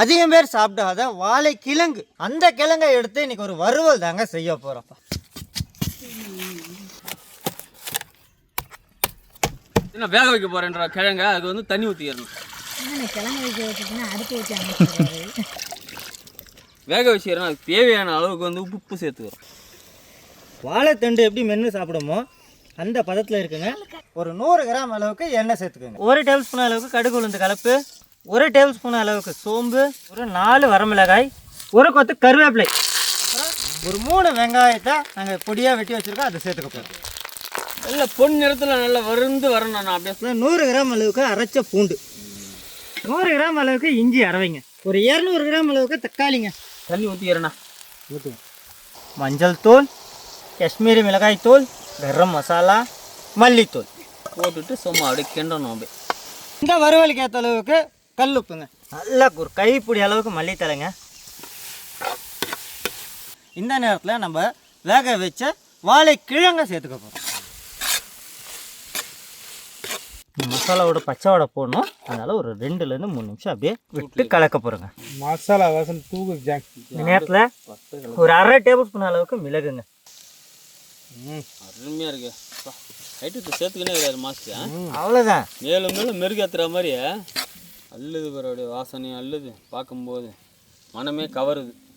அதிகம் பேர் சாப்பிடாத வாழை கிழங்கு. அந்த கிழங்கை எடுத்து இன்னைக்கு ஒரு வறுவல் தாங்க செய்ய போகிறோம். என்ன வேக வைக்க போகிறேன்ற கிழங்க அது வந்து தண்ணி ஊற்றிடணும். கிழங்கு வைக்க வச்சுன்னா அடுப்பு வச்சு வேக வச்சுக்கிறோம். அதுக்கு தேவையான அளவுக்கு வந்து உப்பு சேர்த்துக்கிறோம். வாழைத்தண்டு எப்படி மென்று சாப்பிடுமோ அந்த பதத்தில் இருக்குங்க. ஒரு 100 கிராம் அளவுக்கு எண்ணெய் சேர்த்துக்கோங்க. 1 டேபிள் ஸ்பூன் அளவுக்கு கடுகு உளுந்து கலப்பு, 1 டேபிள் ஸ்பூன் அளவுக்கு சோம்பு, ஒரு 4 வரமிளகாய், ஒரு கொத்து கருவேப்பிலை, அப்புறம் ஒரு 3 வெங்காயத்தை நாங்கள் பொடியாக வெட்டி வச்சுருக்கோம், அதை சேர்த்துக்க போகிறோம். நல்ல பொன் நிறத்தில் நல்லா வருந்து வரணும். நான் அப்படியே 100 கிராம் அளவுக்கு அரைச்ச பூண்டு, 100 கிராம் அளவுக்கு இஞ்சி அரைவைங்க, ஒரு 200 கிராம் அளவுக்கு தக்காளிங்க. தண்ணி ஊற்றிக்கிறேண்ணா. ஊற்றுங்க. மஞ்சள் தூள், காஷ்மீரி மிளகாய் தூள், கரம் மசாலா, மல்லித்தூள் போட்டுட்டு சும்மா அப்படியே கிண்டணும். அப்படியே இந்த வறுவலுக்கு ஏற்ற அளவுக்கு கல் உப்புங்க. நல்லா ஒரு கைப்பிடி அளவுக்கு மல்லித்தலைங்க. இந்த நேரத்தில் நம்ம வேக வச்ச வாழை கிழங்க சேர்த்துக்க போகிறோம். மசாலாவோட பச்சை வடை போடணும், அதனால் ஒரு 2லேருந்து 3 நிமிஷம் அப்படியே விட்டு கலக்க போகிறோங்க. மசாலா வாசனை தூக்கு. இந்த நேரத்தில் ஒரு 1/2 டேபிள் ஸ்பூன் அளவுக்கு மிளகுங்க. அருமையாக இருக்கு. ஐட்டத்தை சேர்த்துக்கினே கிடையாது மாஸ்டர். அவ்வளோதான். மேலும் மேலும் மெருகேற்றுற மாதிரி அல்லது அவருடைய வாசனை அல்லது பார்க்கும்போது மனமே கவருது.